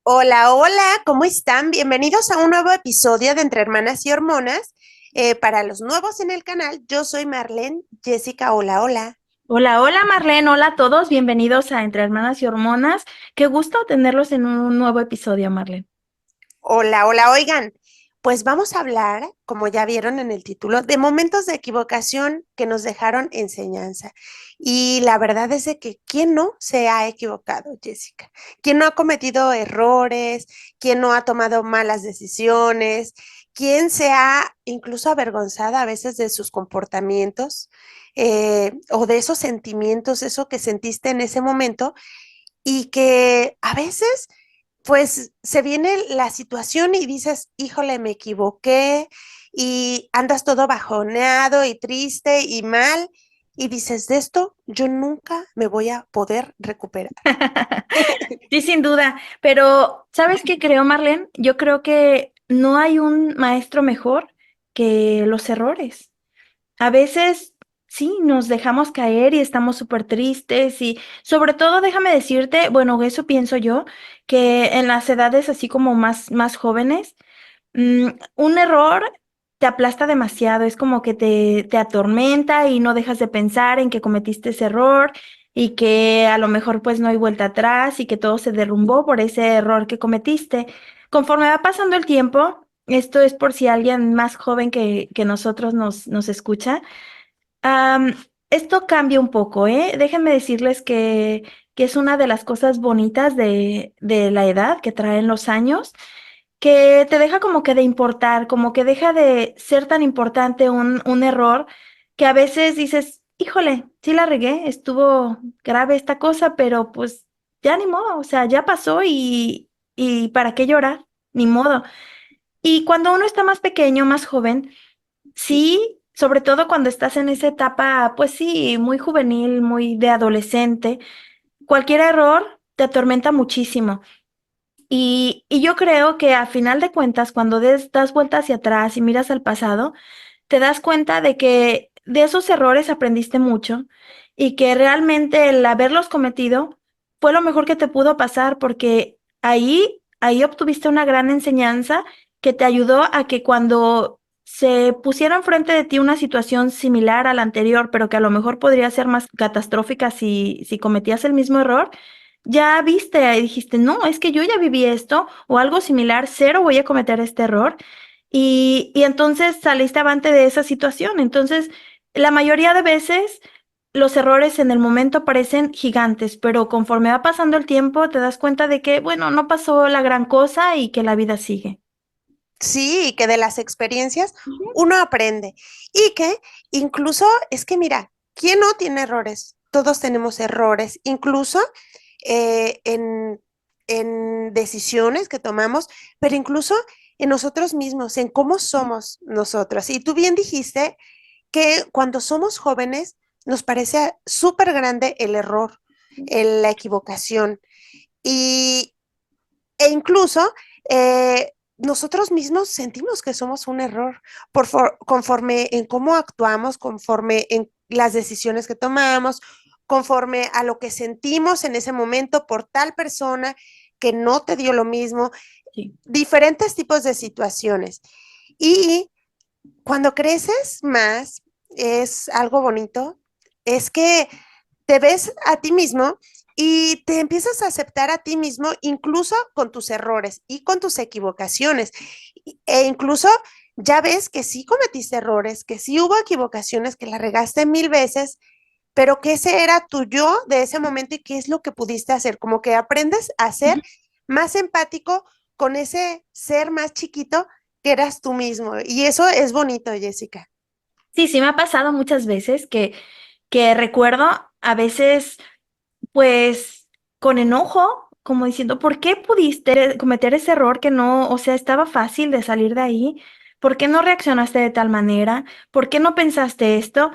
Hola, hola, ¿cómo están? Bienvenidos a un nuevo episodio de Entre Hermanas y Hormonas. Para los nuevos en el canal, yo soy Marlene. Jessica, hola, hola. Hola, hola Marlene, hola a todos, bienvenidos a Entre Hermanas y Hormonas. Qué gusto tenerlos en un nuevo episodio, Marlene. Hola, hola, oigan, pues vamos a hablar, como ya vieron en el título, de momentos de equivocación que nos dejaron enseñanza. Y la verdad es de que ¿quién no se ha equivocado, Jessica? ¿Quién no ha cometido errores? ¿Quién no ha tomado malas decisiones? ¿Quién se ha incluso avergonzado a veces de sus comportamientos o de esos sentimientos, eso que sentiste en ese momento y que a veces pues se viene la situación y dices, híjole, me equivoqué y andas todo bajoneado y triste y mal y dices, de esto yo nunca me voy a poder recuperar. Sí, sin duda, pero ¿sabes qué creo, Marlene? Yo creo que no hay un maestro mejor que los errores. A veces sí, nos dejamos caer y estamos súper tristes y sobre todo déjame decirte, bueno, eso pienso yo, que en las edades así como más jóvenes, un error te aplasta demasiado, es como que te atormenta y no dejas de pensar en que cometiste ese error y que a lo mejor pues no hay vuelta atrás y que todo se derrumbó por ese error que cometiste. Conforme va pasando el tiempo, esto es por si alguien más joven que nosotros nos escucha, am, esto cambia un poco, ¿eh? Déjenme decirles que es una de las cosas bonitas de la edad que traen los años que te deja como que de importar, como que deja de ser tan importante un error que a veces dices, híjole, sí la regué, estuvo grave esta cosa, pero pues ya ni modo, o sea, ya pasó y ¿para qué llorar? Ni modo. Y cuando uno está más pequeño, más joven, sí, sobre todo cuando estás en esa etapa, pues sí, muy juvenil, muy de adolescente, cualquier error te atormenta muchísimo. Y yo creo que a final de cuentas, cuando das vuelta hacia atrás y miras al pasado, te das cuenta de que de esos errores aprendiste mucho y que realmente el haberlos cometido fue lo mejor que te pudo pasar porque ahí obtuviste una gran enseñanza que te ayudó a que cuando se pusiera enfrente de ti una situación similar a la anterior, pero que a lo mejor podría ser más catastrófica si cometías el mismo error, ya viste y dijiste, no, es que yo ya viví esto o algo similar, cero voy a cometer este error. Y entonces saliste avante de esa situación. Entonces, la mayoría de veces los errores en el momento parecen gigantes, pero conforme va pasando el tiempo te das cuenta de que, bueno, no pasó la gran cosa y que la vida sigue. Sí, y que de las experiencias Ujú. uno aprende y que incluso es que mira, ¿quién no tiene errores? Todos tenemos errores, incluso eh, en, en decisiones que tomamos, pero incluso en nosotros mismos, en cómo somos nosotros. Y tú bien dijiste que cuando somos jóvenes nos parece súper grande el error, la equivocación. Y e incluso nosotros mismos sentimos que somos un error conforme en cómo actuamos, conforme en las decisiones que tomamos, conforme a lo que sentimos en ese momento por tal persona que no te dio lo mismo, Sí. diferentes tipos de situaciones. Y cuando creces más, es algo bonito, es que te ves a ti mismo y te empiezas a aceptar a ti mismo incluso con tus errores y con tus equivocaciones. E incluso ya ves que sí cometiste errores, que sí hubo equivocaciones, que la regaste mil veces, pero que ese era tu yo de ese momento y qué es lo que pudiste hacer. Como que aprendes a ser más empático con ese ser más chiquito que eras tú mismo. Y eso es bonito, Jessica. Sí, sí me ha pasado muchas veces que recuerdo a veces, pues, con enojo, como diciendo, ¿por qué pudiste cometer ese error que no, o sea, estaba fácil de salir de ahí? ¿Por qué no reaccionaste de tal manera? ¿Por qué no pensaste esto?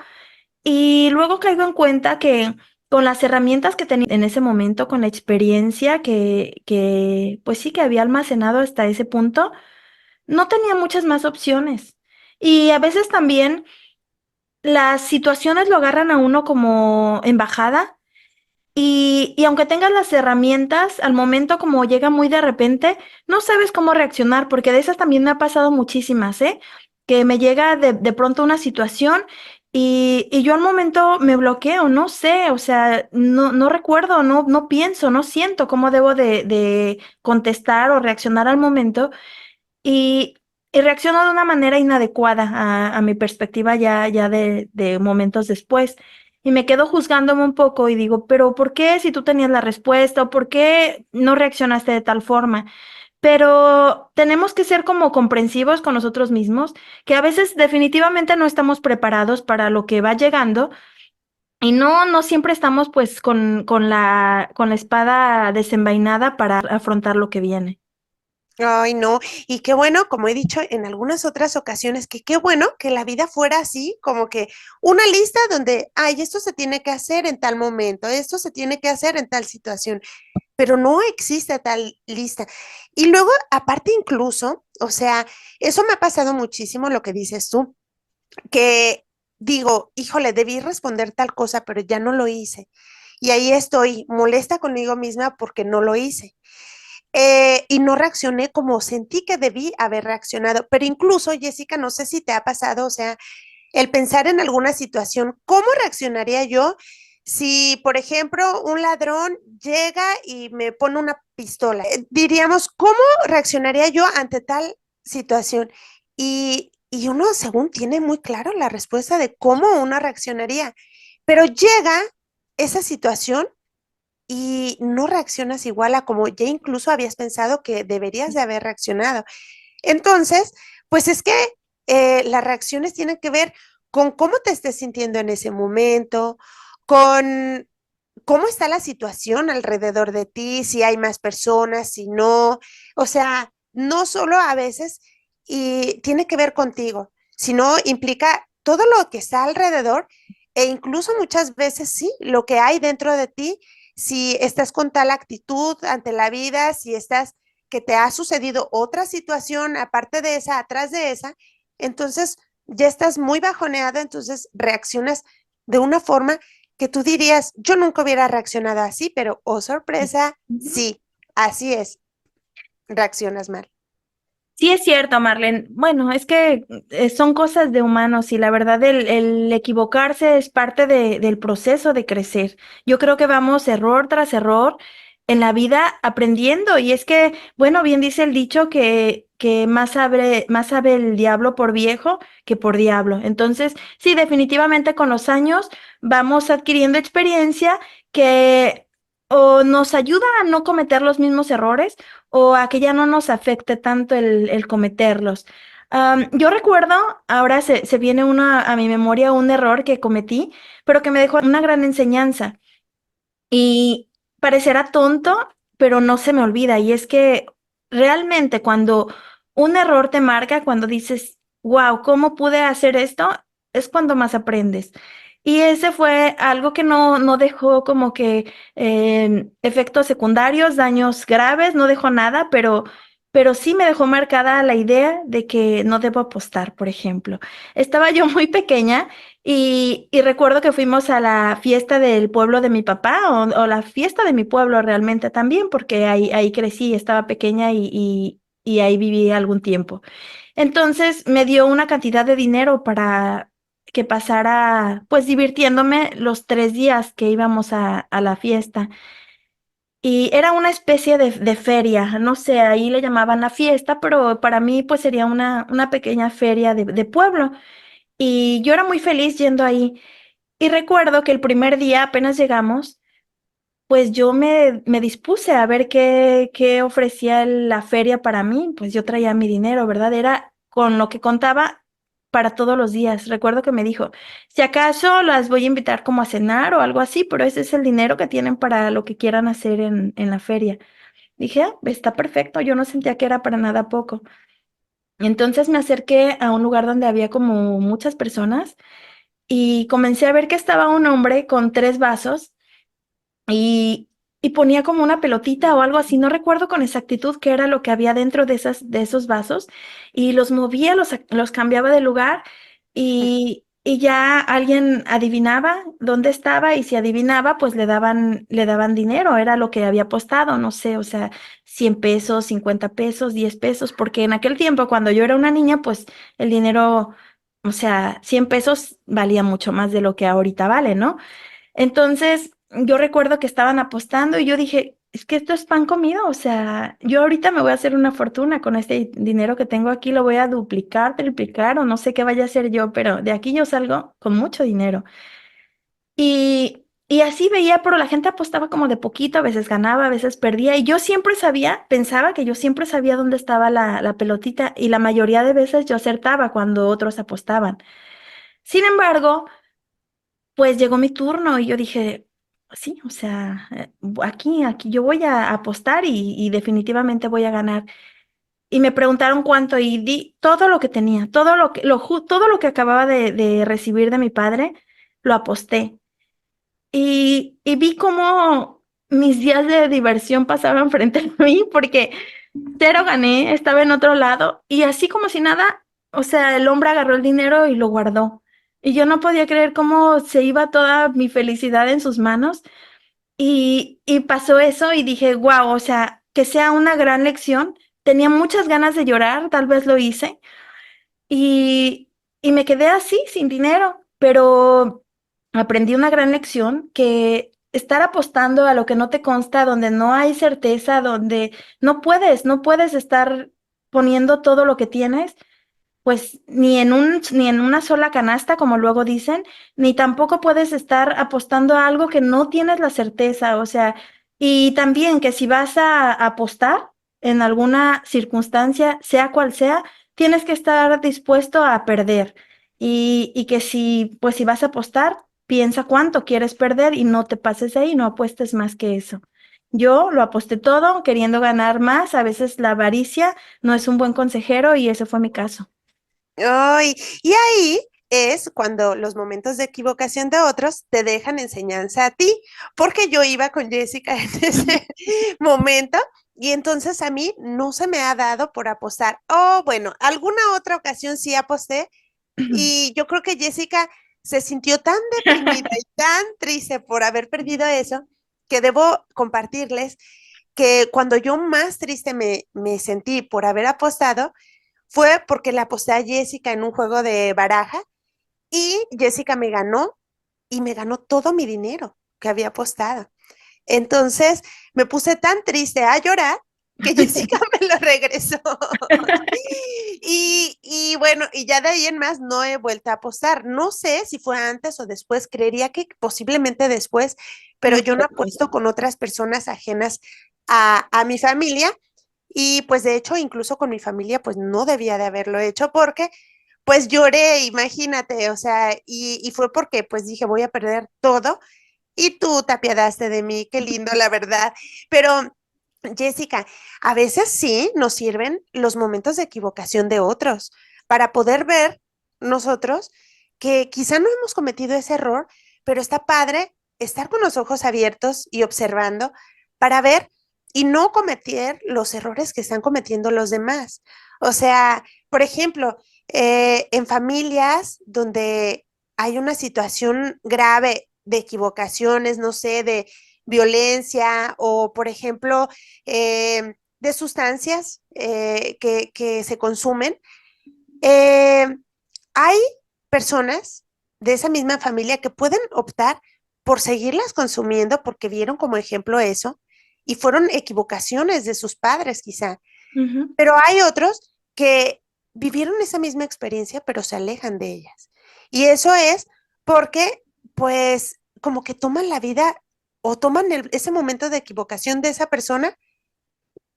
Y luego caigo en cuenta que con las herramientas que tenía en ese momento, con la experiencia pues sí que había almacenado hasta ese punto, no tenía muchas más opciones. Y a veces también las situaciones lo agarran a uno como embajada Y aunque tengas las herramientas, al momento como llega muy de repente, no sabes cómo reaccionar, porque de esas también me ha pasado muchísimas, ¿eh? Que me llega de pronto una situación y yo al momento me bloqueo, no sé, o sea, no recuerdo, no pienso, no siento cómo debo de contestar o reaccionar al momento y, y reacciono de una manera inadecuada a mi perspectiva ya de momentos después. Y me quedo juzgándome un poco y digo, pero ¿por qué si tú tenías la respuesta o por qué no reaccionaste de tal forma? Pero tenemos que ser como comprensivos con nosotros mismos, que a veces definitivamente no estamos preparados para lo que va llegando y no siempre estamos pues con la espada desenvainada para afrontar lo que viene. Ay, no, y qué bueno, como he dicho en algunas otras ocasiones, que qué bueno que la vida fuera así, como que una lista donde, ay, esto se tiene que hacer en tal momento, esto se tiene que hacer en tal situación, pero no existe tal lista. Y luego, aparte incluso, o sea, eso me ha pasado muchísimo lo que dices tú, que digo, híjole, debí responder tal cosa, pero ya no lo hice. Y ahí estoy molesta conmigo misma porque no lo hice. Y no reaccioné como sentí que debí haber reaccionado. Pero incluso, Jessica, no sé si te ha pasado, o sea, el pensar en alguna situación, ¿cómo reaccionaría yo si, por ejemplo, un ladrón llega y me pone una pistola? Diríamos, ¿cómo reaccionaría yo ante tal situación? Y uno, según tiene muy claro la respuesta de cómo uno reaccionaría, pero llega esa situación y no reaccionas igual a como ya incluso habías pensado que deberías de haber reaccionado. Entonces, pues es que las reacciones tienen que ver con cómo te estés sintiendo en ese momento, con cómo está la situación alrededor de ti, si hay más personas, si no. O sea, no solo a veces y tiene que ver contigo, sino implica todo lo que está alrededor e incluso muchas veces sí, lo que hay dentro de ti, si estás con tal actitud ante la vida, si estás que te ha sucedido otra situación aparte de esa, atrás de esa, entonces ya estás muy bajoneado, entonces reaccionas de una forma que tú dirías, yo nunca hubiera reaccionado así, pero oh sorpresa, Ujú. sí, así es, reaccionas mal. Sí, es cierto, Marlene. Bueno, es que son cosas de humanos y la verdad el equivocarse es parte del proceso de crecer. Yo creo que vamos error tras error en la vida aprendiendo y es que, bueno, bien dice el dicho que más sabe el diablo por viejo que por diablo. Entonces, sí, definitivamente con los años vamos adquiriendo experiencia que o nos ayuda a no cometer los mismos errores o a que ya no nos afecte tanto el cometerlos. Yo recuerdo, ahora se viene a mi memoria un error que cometí, pero que me dejó una gran enseñanza. Y parecerá tonto, pero no se me olvida. Y es que realmente cuando un error te marca, cuando dices, wow, ¿cómo pude hacer esto? Es cuando más aprendes. Y ese fue algo que no dejó como que efectos secundarios, daños graves, no dejó nada, pero sí me dejó marcada la idea de que no debo apostar, por ejemplo. Estaba yo muy pequeña y recuerdo que fuimos a la fiesta del pueblo de mi papá o la fiesta de mi pueblo realmente también, porque ahí crecí, estaba pequeña y ahí viví algún tiempo. Entonces me dio una cantidad de dinero para que pasara pues divirtiéndome los 3 días que íbamos a la fiesta. Y era una especie de feria, no sé, ahí le llamaban la fiesta, pero para mí pues sería una pequeña feria de pueblo. Y yo era muy feliz yendo ahí. Y recuerdo que el primer día apenas llegamos, pues yo me dispuse a ver qué ofrecía la feria para mí. Pues yo traía mi dinero, ¿verdad? Era con lo que contaba para todos los días. Recuerdo que me dijo, si acaso las voy a invitar como a cenar o algo así, pero ese es el dinero que tienen para lo que quieran hacer en la feria. Dije, "Ah, está perfecto, yo no sentía que era para nada poco". Entonces me acerqué a un lugar donde había como muchas personas y comencé a ver que estaba un hombre con 3 vasos y, y ponía como una pelotita o algo así, no recuerdo con exactitud qué era lo que había dentro de esos vasos y los movía, los cambiaba de lugar y ya alguien adivinaba dónde estaba y si adivinaba, pues le daban dinero, era lo que había apostado, no sé, o sea, 100 pesos, 50 pesos, 10 pesos, porque en aquel tiempo cuando yo era una niña, pues el dinero, o sea, 100 pesos valía mucho más de lo que ahorita vale, ¿no? Entonces, yo recuerdo que estaban apostando y yo dije, es que esto es pan comido, o sea, yo ahorita me voy a hacer una fortuna con este dinero que tengo aquí, lo voy a duplicar, triplicar o no sé qué vaya a hacer yo, pero de aquí yo salgo con mucho dinero. Y así veía, pero la gente apostaba como de poquito, a veces ganaba, a veces perdía, y yo siempre sabía, pensaba que yo siempre sabía dónde estaba la pelotita, y la mayoría de veces yo acertaba cuando otros apostaban. Sin embargo, pues llegó mi turno y yo dije, sí, o sea, aquí yo voy a apostar y definitivamente voy a ganar. Y me preguntaron cuánto y di todo lo que tenía, todo lo que acababa de recibir de mi padre, lo aposté. Y vi cómo mis días de diversión pasaban frente a mí porque cero gané, estaba en otro lado y así como si nada, o sea, el hombre agarró el dinero y lo guardó. Y yo no podía creer cómo se iba toda mi felicidad en sus manos y pasó eso y dije, wow, o sea, que sea una gran lección. Tenía muchas ganas de llorar, tal vez lo hice y, y me quedé así, sin dinero, pero aprendí una gran lección que estar apostando a lo que no te consta, donde no hay certeza, donde no puedes estar poniendo todo lo que tienes, pues ni en una sola canasta, como luego dicen, ni tampoco puedes estar apostando a algo que no tienes la certeza, o sea, y también que si vas a apostar en alguna circunstancia, sea cual sea, tienes que estar dispuesto a perder. Y que si, pues si vas a apostar, piensa cuánto quieres perder y no te pases de ahí, no apuestes más que eso. Yo lo aposté todo queriendo ganar más, a veces la avaricia no es un buen consejero y ese fue mi caso. Ay, y ahí es cuando los momentos de equivocación de otros te dejan enseñanza a ti, porque yo iba con Jessica en ese momento y entonces a mí no se me ha dado por apostar. Oh, bueno, alguna otra ocasión sí aposté y yo creo que Jessica se sintió tan deprimida y tan triste por haber perdido eso que debo compartirles que cuando yo más triste me sentí por haber apostado, fue porque le aposté a Jessica en un juego de baraja y Jessica me ganó y me ganó todo mi dinero que había apostado. Entonces me puse tan triste a llorar que Jessica me lo regresó. Y bueno, y ya de ahí en más no he vuelto a apostar. No sé si fue antes o después, creería que posiblemente después, pero No yo no recuerdo. apuesto con otras personas ajenas a mi familia y pues de hecho incluso con mi familia pues no debía de haberlo hecho porque pues lloré, imagínate, o sea, y fue porque pues dije voy a perder todo y tú te apiadaste de mí, qué lindo, la verdad. Pero, Jessica, a veces sí nos sirven los momentos de equivocación de otros para poder ver nosotros que quizá no hemos cometido ese error, pero está padre estar con los ojos abiertos y observando para ver y no cometer los errores que están cometiendo los demás. O sea, por ejemplo, en familias donde hay una situación grave de equivocaciones, no sé, de violencia o, por ejemplo, de sustancias que se consumen, eh, hay personas de esa misma familia que pueden optar por seguirlas consumiendo porque vieron como ejemplo eso y fueron equivocaciones de sus padres quizá, Ujú. pero hay otros que vivieron esa misma experiencia, pero se alejan de ellas. Y eso es porque, pues, como que toman la vida o toman ese momento de equivocación de esa persona,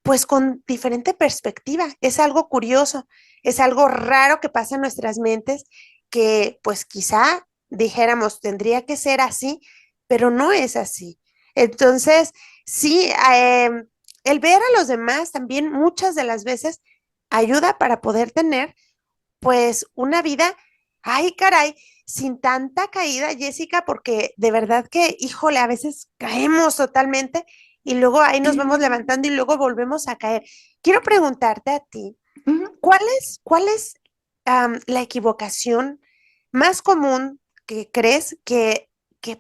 pues con diferente perspectiva. Es algo curioso, es algo raro que pasa en nuestras mentes, que pues quizá dijéramos, tendría que ser así, pero no es así. Entonces, sí, el ver a los demás también muchas de las veces ayuda para poder tener pues una vida, ay caray, sin tanta caída, Jessica, porque de verdad que, híjole, a veces caemos totalmente y luego ahí nos vamos levantando y luego volvemos a caer. Quiero preguntarte a ti, Ujú. ¿cuál es la equivocación más común que crees que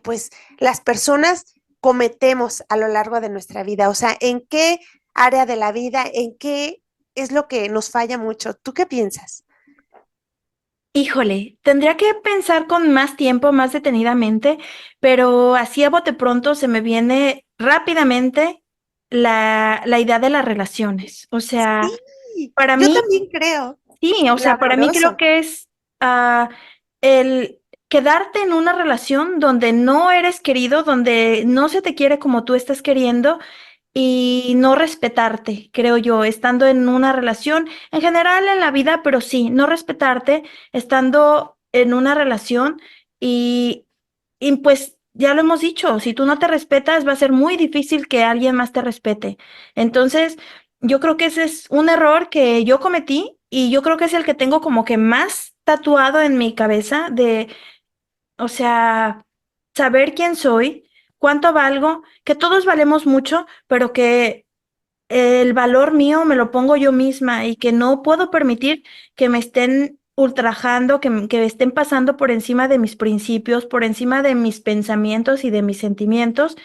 pues las personas cometemos a lo largo de nuestra vida? O sea, ¿en qué área de la vida, en qué es lo que nos falla mucho? ¿Tú qué piensas? Híjole, tendría que pensar con más tiempo, más detenidamente, pero así a bote pronto se me viene rápidamente la idea de las relaciones. O sea, Sí, para yo mí, también creo. sí, o Lo sea, para mí creo amoroso. que es el quedarte en una relación donde no eres querido, donde no se te quiere como tú estás queriendo y no respetarte, creo yo, estando en una relación, en general en la vida, pero sí, no respetarte estando en una relación y, y pues ya lo hemos dicho, si tú no te respetas va a ser muy difícil que alguien más te respete. Entonces, yo creo que ese es un error que yo cometí y yo creo que es el que tengo como que más tatuado en mi cabeza de, o sea, saber quién soy, cuánto valgo, que todos valemos mucho, pero que el valor mío me lo pongo yo misma y que no puedo permitir que me estén ultrajando, que me estén pasando por encima de mis principios, por encima de mis pensamientos y de mis sentimientos.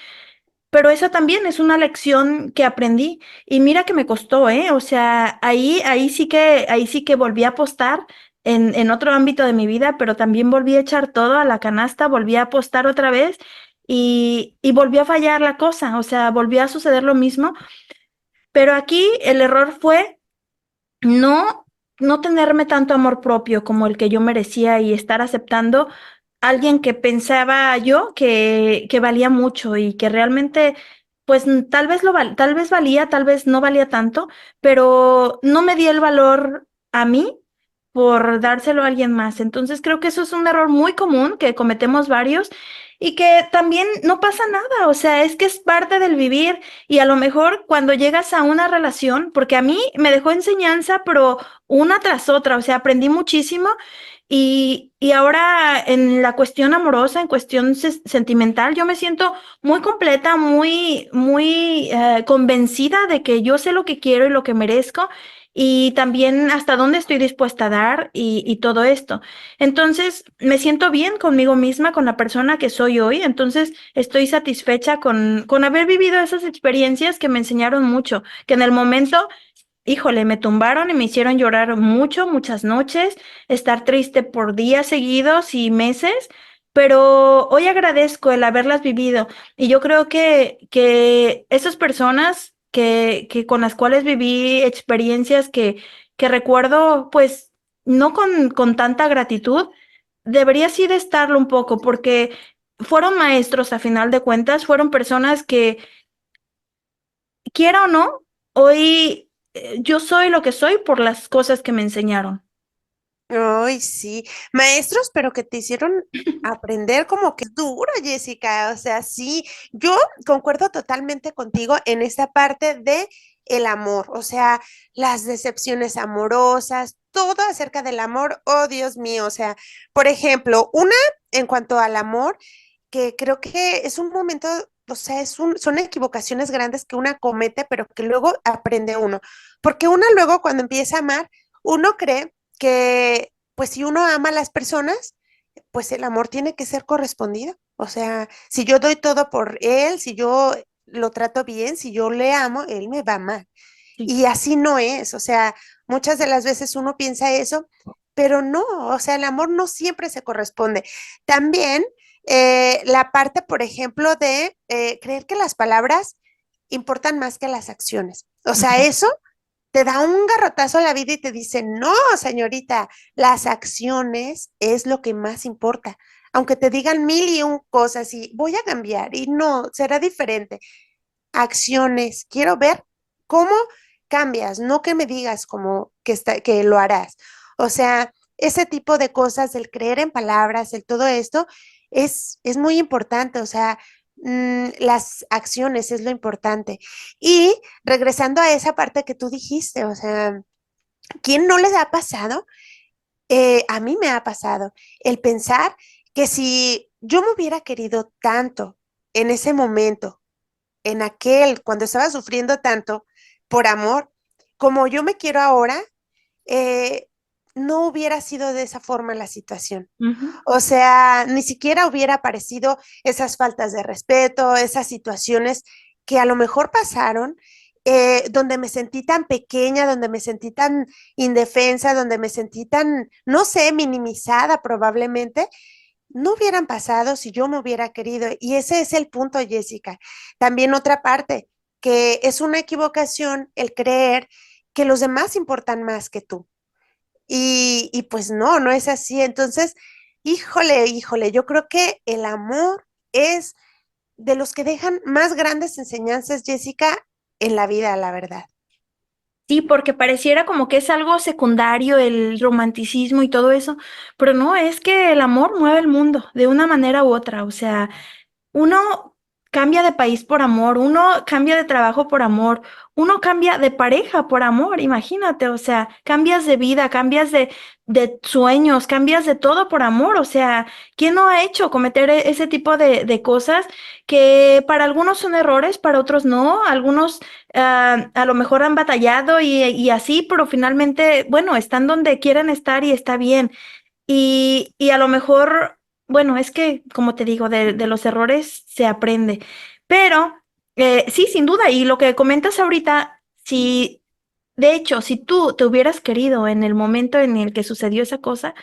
Pero esa también es una lección que aprendí y mira que me costó, ¿eh? O sea, ahí sí que volví a apostar en otro ámbito de mi vida, pero también volví a echar todo a la canasta, volví a apostar otra vez y volvió a fallar la cosa, o sea, volvió a suceder lo mismo. Pero aquí el error fue no, no tenerme tanto amor propio como el que yo merecía y estar aceptando a alguien que pensaba yo que valía mucho y que realmente, pues tal vez tal vez valía, tal vez no valía tanto, pero no me di el valor a mí por dárselo a alguien más. Entonces creo que eso es un error muy común que cometemos varios y que también no pasa nada, o sea, es que es parte del vivir y a lo mejor cuando llegas a una relación, porque a mí me dejó enseñanza, pero una tras otra, o sea, aprendí muchísimo y ahora en la cuestión amorosa, en cuestión sentimental, yo me siento muy completa, muy convencida de que yo sé lo que quiero y lo que merezco y también hasta dónde estoy dispuesta a dar y todo esto. Entonces, me siento bien conmigo misma, con la persona que soy hoy. Entonces, estoy satisfecha con haber vivido esas experiencias que me enseñaron mucho, que en el momento, híjole, me tumbaron y me hicieron llorar mucho, muchas noches, estar triste por días seguidos y meses. Pero hoy agradezco el haberlas vivido y yo creo que esas personas que con las cuales viví experiencias que recuerdo, pues no con tanta gratitud, debería sí de estarlo un poco, porque fueron maestros a final de cuentas, fueron personas que, quiera o no, hoy yo soy lo que soy por las cosas que me enseñaron. Ay, sí, maestros, pero que te hicieron aprender como que es duro, Jessica. O sea, sí, yo concuerdo totalmente contigo en esta parte de el amor, o sea, las decepciones amorosas, todo acerca del amor. Oh, Dios mío, o sea, por ejemplo, una en cuanto al amor, que creo que es un momento, o sea, son equivocaciones grandes que una comete, pero que luego aprende uno, porque una luego cuando empieza a amar, uno cree que pues si uno ama a las personas, pues el amor tiene que ser correspondido. O sea, si yo doy todo por él, si yo lo trato bien, si yo le amo, él me va a amar. Sí. Y así no es. O sea, muchas de las veces uno piensa eso, pero no, o sea, el amor no siempre se corresponde. También la parte, por ejemplo, de creer que las palabras importan más que las acciones. O sea, eso te da un garrotazo a la vida y te dice, no, señorita, las acciones es lo que más importa. Aunque te digan mil y un cosas y voy a cambiar y no, será diferente. Acciones, quiero ver cómo cambias, no que me digas como que lo harás. O sea, ese tipo de cosas, el creer en palabras, el todo esto, es muy importante. O sea, las acciones es lo importante. Y regresando a esa parte que tú dijiste, o sea, ¿quién no les ha pasado? A mí me ha pasado el pensar que si yo me hubiera querido tanto en ese momento, en aquel, cuando estaba sufriendo tanto por amor, como yo me quiero ahora, eh, no hubiera sido de esa forma la situación. Ujú. O sea, ni siquiera hubiera aparecido esas faltas de respeto, esas situaciones que a lo mejor pasaron, donde me sentí tan pequeña, donde me sentí tan indefensa, donde me sentí tan, no sé, minimizada probablemente, no hubieran pasado si yo me hubiera querido. Y ese es el punto, Jessica. También otra parte, que es una equivocación el creer que los demás importan más que tú. Y pues no, no es así. Entonces, híjole, yo creo que el amor es de los que dejan más grandes enseñanzas, Jessica, en la vida, la verdad. Sí, porque pareciera como que es algo secundario el romanticismo y todo eso, pero no, es que el amor mueve el mundo de una manera u otra, o sea, uno cambia de país por amor, uno cambia de trabajo por amor, uno cambia de pareja por amor, imagínate, o sea, cambias de vida, cambias de sueños, cambias de todo por amor, o sea, ¿quién no ha hecho cometer ese tipo de cosas que para algunos son errores, para otros no, algunos a lo mejor han batallado y así, pero finalmente, bueno, están donde quieren estar y está bien. Y a lo mejor, bueno, es que, como te digo, de los errores se aprende. Pero sí, sin duda, y lo que comentas ahorita, si, de hecho, si tú te hubieras querido en el momento en el que sucedió esa cosa,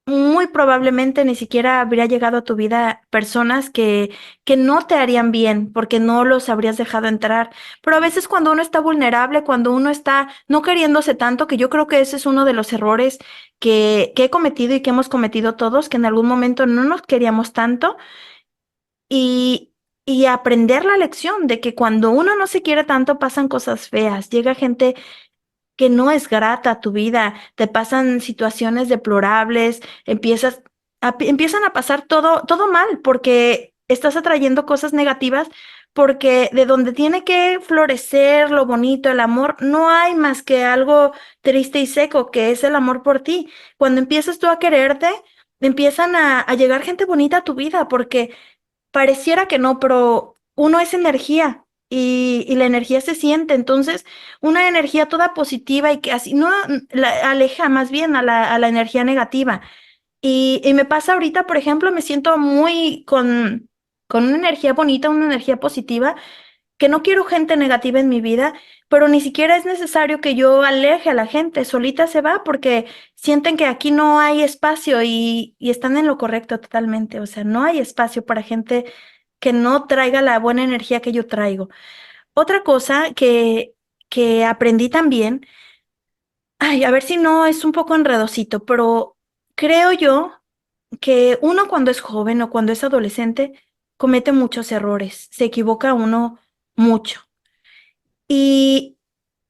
muy probablemente ni siquiera habría llegado a tu vida personas que no te harían bien porque no los habrías dejado entrar. Pero a veces cuando uno está vulnerable, cuando uno está no queriéndose tanto, que yo creo que ese es uno de los errores que he cometido y que hemos cometido todos, que en algún momento no nos queríamos tanto y, y aprender la lección de que cuando uno no se quiere tanto pasan cosas feas, llega gente que no es grata a tu vida, te pasan situaciones deplorables, empiezan a pasar todo mal porque estás atrayendo cosas negativas, porque de donde tiene que florecer lo bonito, el amor, no hay más que algo triste y seco, que es el amor por ti. Cuando empiezas tú a quererte, empiezan a llegar gente bonita a tu vida, porque pareciera que no, pero uno es energía y la energía se siente. Entonces, una energía toda positiva y que así no la aleja más bien a la energía negativa. Y me pasa ahorita, por ejemplo, me siento muy con una energía bonita, una energía positiva, que no quiero gente negativa en mi vida, pero ni siquiera es necesario que yo aleje a la gente, solita se va porque sienten que aquí no hay espacio y están en lo correcto totalmente, o sea, no hay espacio para gente que no traiga la buena energía que yo traigo. Otra cosa que aprendí también, ay, a ver si no es un poco enredosito, pero creo yo que uno cuando es joven o cuando es adolescente comete muchos errores, se equivoca uno mucho. Y,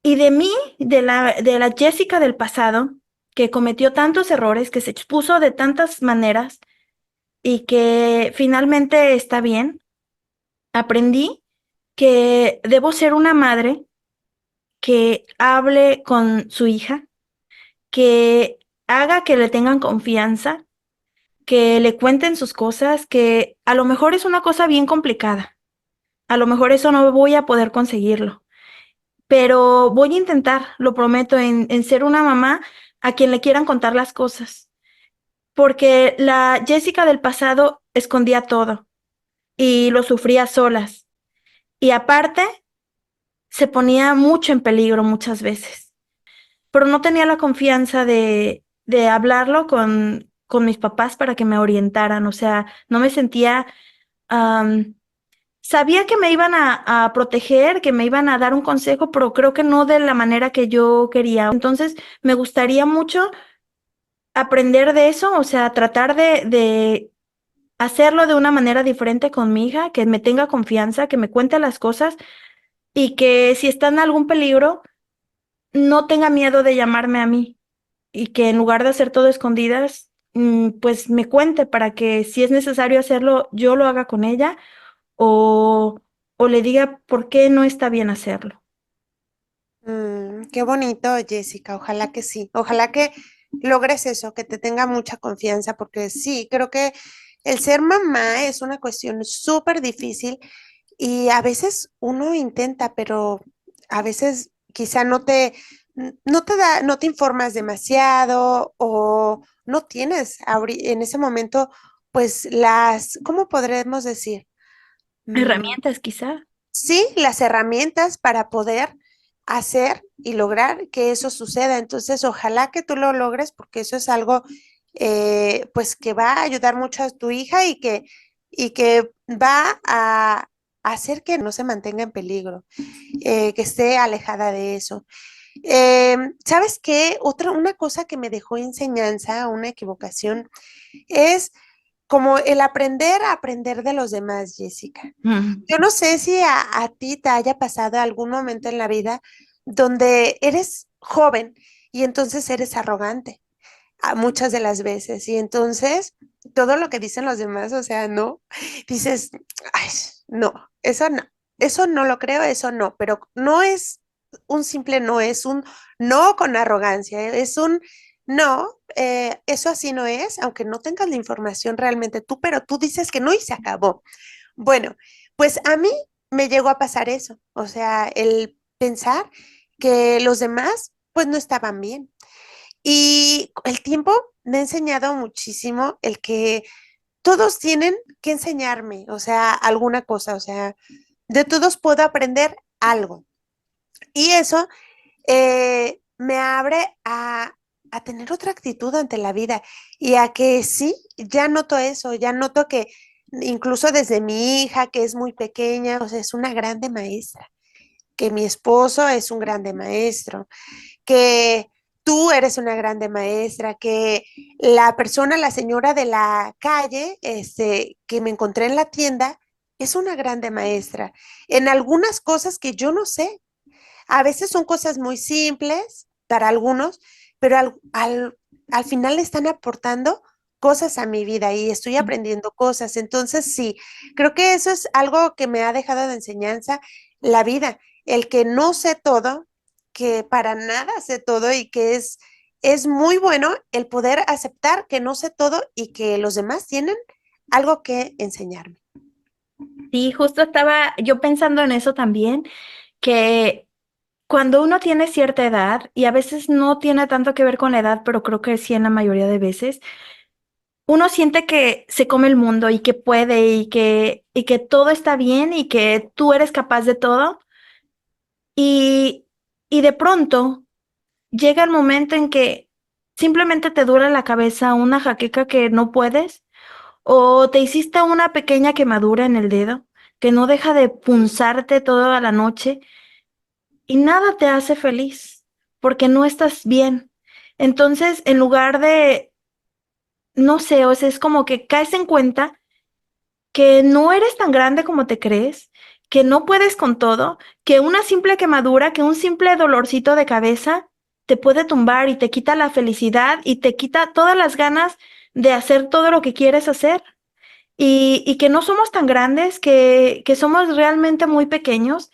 y de mí, de la Jessica del pasado, que cometió tantos errores, que se expuso de tantas maneras y que finalmente está bien, aprendí que debo ser una madre que hable con su hija, que haga que le tengan confianza, que le cuenten sus cosas, que a lo mejor es una cosa bien complicada, a lo mejor eso no voy a poder conseguirlo, pero voy a intentar, lo prometo, en ser una mamá a quien le quieran contar las cosas, porque la Jessica del pasado escondía todo y lo sufría solas. Y aparte, se ponía mucho en peligro muchas veces, pero no tenía la confianza de hablarlo con mis papás para que me orientaran, o sea, no me sentía... am, sabía que me iban a proteger, que me iban a dar un consejo, pero creo que no de la manera que yo quería. Entonces, me gustaría mucho aprender de eso, o sea, tratar de hacerlo de una manera diferente con mi hija, que me tenga confianza, que me cuente las cosas y que si está en algún peligro, no tenga miedo de llamarme a mí y que en lugar de hacer todo escondidas, pues me cuente para que si es necesario hacerlo, yo lo haga con ella o, o le diga por qué no está bien hacerlo. Qué bonito, Jessica. Ojalá que sí. Ojalá que logres eso, que te tenga mucha confianza, porque sí, creo que el ser mamá es una cuestión súper difícil y a veces uno intenta, pero a veces quizá no te informas demasiado o no tienes en ese momento, pues ¿cómo podremos decir? Mm, Herramientas, quizá. sí, las herramientas para poder hacer y lograr que eso suceda. Entonces, ojalá que tú lo logres porque eso es algo, pues, que va a ayudar mucho a tu hija y que va a hacer que no se mantenga en peligro, que esté alejada de eso. ¿Sabes qué? Una cosa que me dejó enseñanza, una equivocación, es como el aprender a aprender de los demás, Jessica. Mm. Yo no sé si a ti te haya pasado algún momento en la vida donde eres joven y entonces eres arrogante muchas de las veces y entonces todo lo que dicen los demás, o sea, no, dices, ay, no, eso no lo creo, eso no, pero no es un simple no, es un no con arrogancia, es un no, eso así no es, aunque no tengas la información realmente tú, pero tú dices que no y se acabó. Bueno, pues a mí me llegó a pasar eso, o sea, el pensar que los demás pues no estaban bien. Y el tiempo me ha enseñado muchísimo el que todos tienen que enseñarme, o sea, alguna cosa, o sea, de todos puedo aprender algo. Y eso me abre a tener otra actitud ante la vida y a que sí, ya noto eso, ya noto que incluso desde mi hija, que es muy pequeña, o sea, es una grande maestra, que mi esposo es un grande maestro, que tú eres una grande maestra, que la persona, la señora de la calle, que me encontré en la tienda, es una grande maestra en algunas cosas que yo no sé. A veces son cosas muy simples para algunos, pero al final le están aportando cosas a mi vida y estoy aprendiendo cosas. Entonces, sí, creo que eso es algo que me ha dejado de enseñanza la vida, el que no sé todo, que para nada sé todo y que es muy bueno el poder aceptar que no sé todo y que los demás tienen algo que enseñarme. Sí, justo estaba yo pensando en eso también, que cuando uno tiene cierta edad, y a veces no tiene tanto que ver con la edad, pero creo que sí en la mayoría de veces, uno siente que se come el mundo y que puede y que todo está bien y que tú eres capaz de todo. Y, y de pronto llega el momento en que simplemente te dura la cabeza una jaqueca que no puedes, o te hiciste una pequeña quemadura en el dedo que no deja de punzarte toda la noche y nada te hace feliz porque no estás bien. Entonces, en lugar de, no sé, o sea, es como que caes en cuenta que no eres tan grande como te crees, que no puedes con todo, que una simple quemadura, que un simple dolorcito de cabeza te puede tumbar y te quita la felicidad y te quita todas las ganas de hacer todo lo que quieres hacer. Y que no somos tan grandes, que somos realmente muy pequeños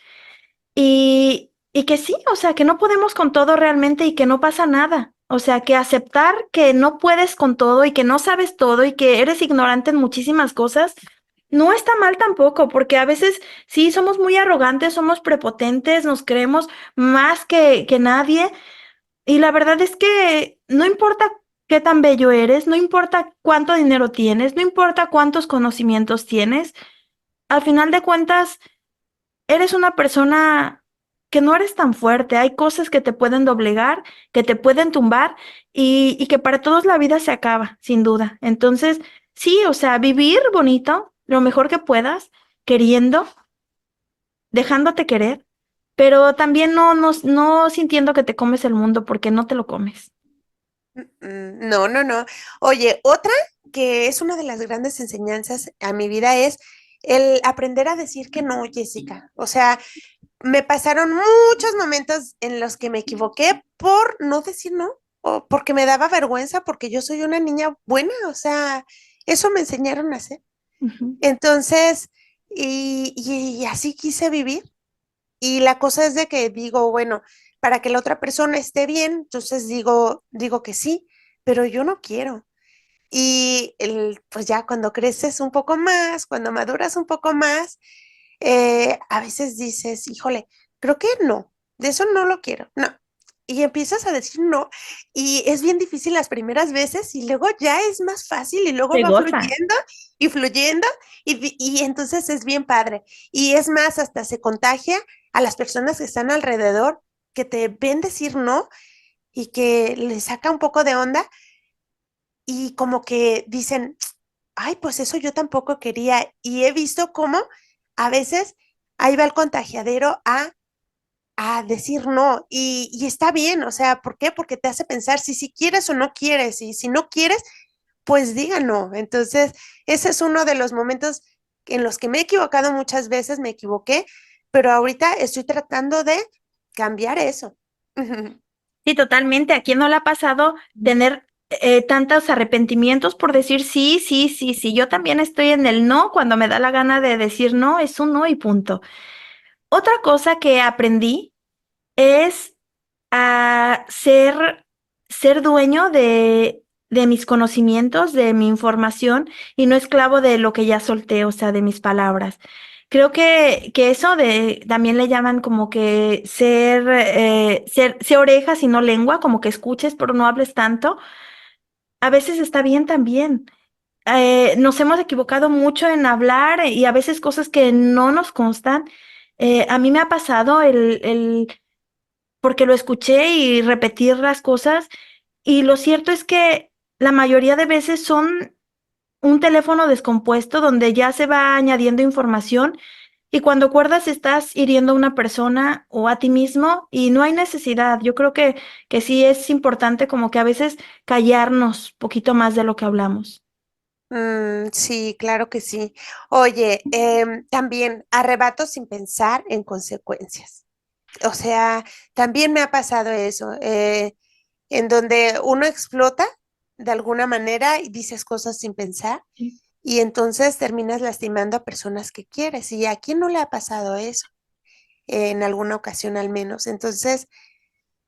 y que sí, o sea, que no podemos con todo realmente y que no pasa nada. O sea, que aceptar que no puedes con todo y que no sabes todo y que eres ignorante en muchísimas cosas, no está mal tampoco, porque a veces sí somos muy arrogantes, somos prepotentes, nos creemos más que nadie. Y la verdad es que no importa qué tan bello eres, no importa cuánto dinero tienes, no importa cuántos conocimientos tienes, al final de cuentas eres una persona que no eres tan fuerte. Hay cosas que te pueden doblegar, que te pueden tumbar y que para todos la vida se acaba, sin duda. Entonces, sí, o sea, vivir bonito, lo mejor que puedas, queriendo, dejándote querer, pero también no sintiendo que te comes el mundo porque no te lo comes. No, no, no. Oye, otra que es una de las grandes enseñanzas a mi vida es el aprender a decir que no, Jessica. O sea, me pasaron muchos momentos en los que me equivoqué por no decir no, o porque me daba vergüenza, porque yo soy una niña buena, o sea, eso me enseñaron a hacer. Ujú. Entonces, y así quise vivir. Y la cosa es de que digo, bueno, para que la otra persona esté bien, entonces digo que sí, pero yo no quiero. Y pues ya cuando creces un poco más, cuando maduras un poco más, a veces dices, híjole, creo que no, de eso no lo quiero, no. y empiezas a decir no, y es bien difícil las primeras veces y luego ya es más fácil y luego Se va goza. fluyendo y entonces es bien padre. Y es más, hasta se contagia a las personas que están alrededor, que te ven decir no y que les saca un poco de onda y como que dicen, ay, pues eso yo tampoco quería. Y he visto cómo a veces ahí va el contagiadero a decir no. Y está bien, o sea, ¿por qué? Porque te hace pensar si quieres o no quieres. Y si no quieres, pues diga no. Entonces, ese es uno de los momentos en los que me he equivocado muchas veces, me equivoqué, pero ahorita estoy tratando de cambiar eso. Sí, totalmente. ¿A quién no le ha pasado tener tantos arrepentimientos por decir sí, sí, sí, sí? Yo también estoy en el no cuando me da la gana de decir no, es un no y punto. Otra cosa que aprendí es a ser dueño de mis conocimientos, de mi información y no esclavo de lo que ya solté, o sea, de mis palabras. Creo que eso también le llaman como que ser orejas y no lengua, como que escuches pero no hables tanto. A veces está bien también. Nos hemos equivocado mucho en hablar y a veces cosas que no nos constan. A mí me ha pasado porque lo escuché y repetir las cosas. Y lo cierto es que la mayoría de veces son un teléfono descompuesto donde ya se va añadiendo información y cuando acuerdas estás hiriendo a una persona o a ti mismo y no hay necesidad. Yo creo que sí es importante como que a veces callarnos poquito más de lo que hablamos. Sí, claro que sí. Oye, también arrebato sin pensar en consecuencias. O sea, también me ha pasado eso, en donde uno explota de alguna manera y dices cosas sin pensar Sí. y entonces terminas lastimando a personas que quieres. ¿Y a quién no le ha pasado eso? En alguna ocasión al menos. Entonces,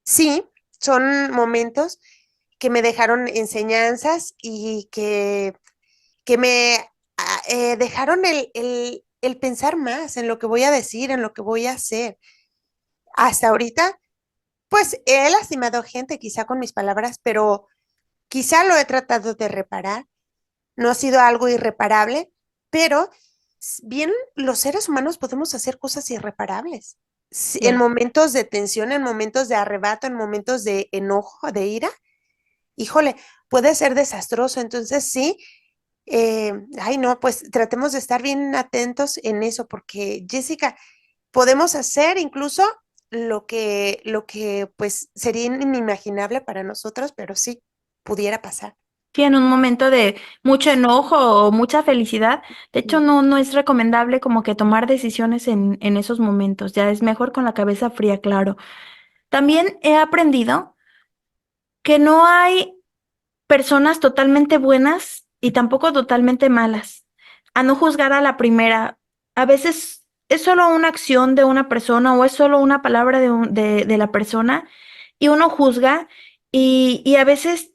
sí, son momentos que me dejaron enseñanzas y que me dejaron el pensar más en lo que voy a decir, en lo que voy a hacer. Hasta ahorita, pues he lastimado gente quizá con mis palabras, pero quizá lo he tratado de reparar. No ha sido algo irreparable, pero bien los seres humanos podemos hacer cosas irreparables. En Cierto. momentos de tensión, en momentos de arrebato, en momentos de enojo, de ira, híjole, puede ser desastroso. Entonces, sí, ay, no, pues tratemos de estar bien atentos en eso, porque Jessica, podemos hacer incluso lo que pues sería inimaginable para nosotros, pero sí, pudiera pasar. Sí, en un momento de mucho enojo o mucha felicidad. De hecho, no es recomendable como que tomar decisiones en esos momentos. Ya es mejor con la cabeza fría, claro. También he aprendido que no hay personas totalmente buenas y tampoco totalmente malas. A no juzgar a la primera. A veces es solo una acción de una persona o es solo una palabra de la persona y uno juzga y a veces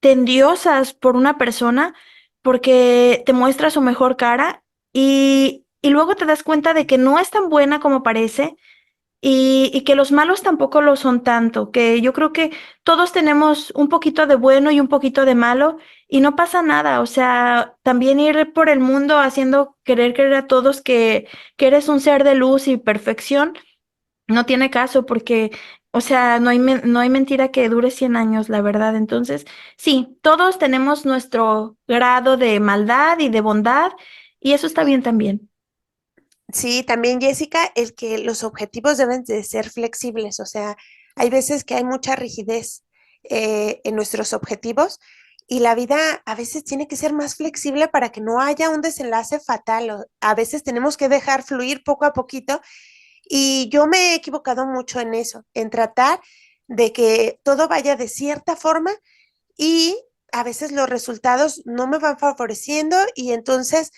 te endiosas por una persona porque te muestra su mejor cara y luego te das cuenta de que no es tan buena como parece y que los malos tampoco lo son tanto, que yo creo que todos tenemos un poquito de bueno y un poquito de malo y no pasa nada, o sea, también ir por el mundo haciendo querer creer a todos que eres un ser de luz y perfección, no tiene caso porque, o sea, no hay mentira que dure 100 años, la verdad. Entonces, sí, todos tenemos nuestro grado de maldad y de bondad y eso está bien también. Sí, también Jessica, el que los objetivos deben de ser flexibles, o sea, hay veces que hay mucha rigidez en nuestros objetivos y la vida a veces tiene que ser más flexible para que no haya un desenlace fatal. A veces tenemos que dejar fluir poco a poquito y yo me he equivocado mucho en eso, en tratar de que todo vaya de cierta forma y a veces los resultados no me van favoreciendo y entonces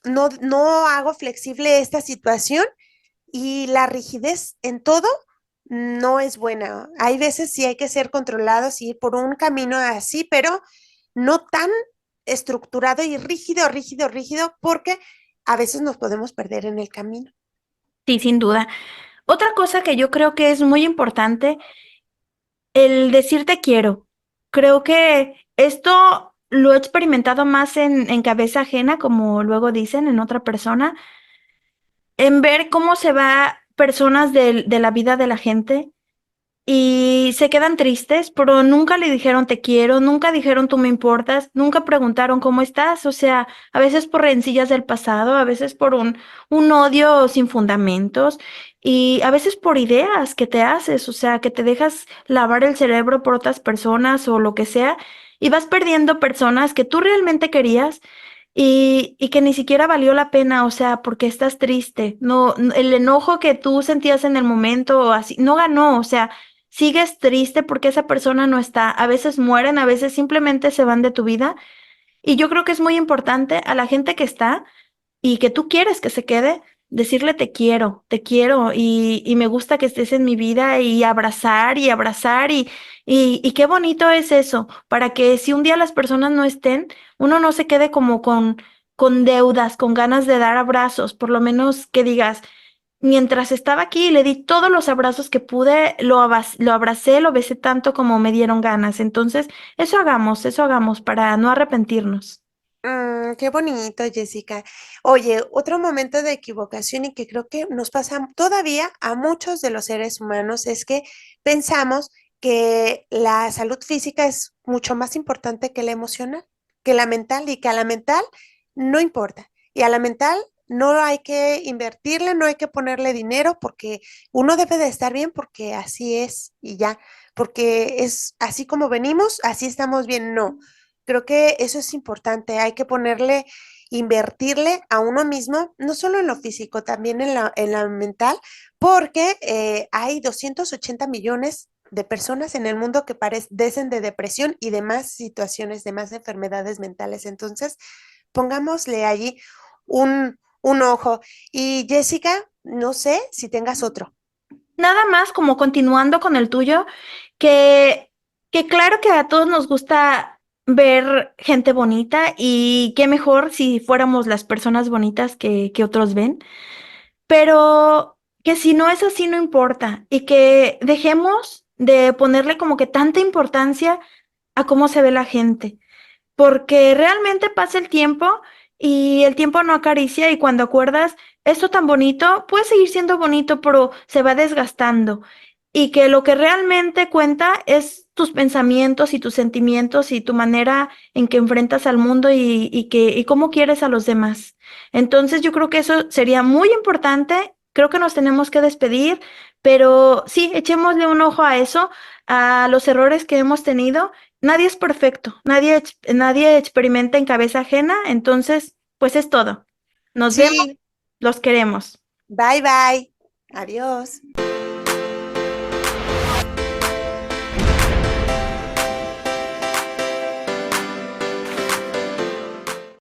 no hago flexible esta situación y la rigidez en todo no es buena. Hay veces sí hay que ser controlados y ir por un camino así, pero no tan estructurado y rígido, rígido, rígido, porque a veces nos podemos perder en el camino. Sí, sin duda. Otra cosa que yo creo que es muy importante, el decir te quiero. Creo que esto lo he experimentado más en cabeza ajena, como luego dicen, en otra persona, en ver cómo se va personas de la vida de la gente y se quedan tristes, pero nunca le dijeron te quiero, nunca dijeron tú me importas, nunca preguntaron cómo estás, o sea, a veces por rencillas del pasado, a veces por un odio sin fundamentos y a veces por ideas que te haces, o sea, que te dejas lavar el cerebro por otras personas o lo que sea y vas perdiendo personas que tú realmente querías. Y que ni siquiera valió la pena, o sea, porque estás triste. No, el enojo que tú sentías en el momento, o así, no ganó, o sea, sigues triste porque esa persona no está. A veces mueren, a veces simplemente se van de tu vida. Y yo creo que es muy importante a la gente que está y que tú quieres que se quede, decirle te quiero y me gusta que estés en mi vida y abrazar y qué bonito es eso, para que si un día las personas no estén, uno no se quede como con deudas, con ganas de dar abrazos, por lo menos que digas. Mientras estaba aquí, le di todos los abrazos que pude, lo abracé, lo besé tanto como me dieron ganas. Entonces, eso hagamos para no arrepentirnos. Qué bonito, Jessica. Oye, otro momento de equivocación y que creo que nos pasa todavía a muchos de los seres humanos es que pensamos que la salud física es mucho más importante que la emocional, que la mental y que a la mental no importa. Y a la mental no hay que invertirle, no hay que ponerle dinero porque uno debe de estar bien porque así es y ya, porque es así como venimos, así estamos bien. No. Creo que eso es importante, hay que ponerle, invertirle a uno mismo, no solo en lo físico, también en la mental, porque hay 280 millones de personas en el mundo que padecen de depresión y demás situaciones, demás enfermedades mentales. Entonces, pongámosle allí un ojo. Y Jessica, no sé si tengas otro. Nada más como continuando con el tuyo, que, que claro que a todos nos gusta ver gente bonita y qué mejor si fuéramos las personas bonitas que otros ven, pero que si no es así no importa y que dejemos de ponerle como que tanta importancia a cómo se ve la gente porque realmente pasa el tiempo y el tiempo no acaricia y cuando acuerdas esto tan bonito puede seguir siendo bonito, pero se va desgastando y que lo que realmente cuenta es tus pensamientos y tus sentimientos y tu manera en que enfrentas al mundo y cómo quieres a los demás. Entonces yo creo que eso sería muy importante. Creo que nos tenemos que despedir, pero sí, echémosle un ojo a eso, a los errores que hemos tenido. Nadie es perfecto, nadie experimenta en cabeza ajena, entonces, pues es todo. Nos vemos, Sí, los queremos. bye bye. Adiós.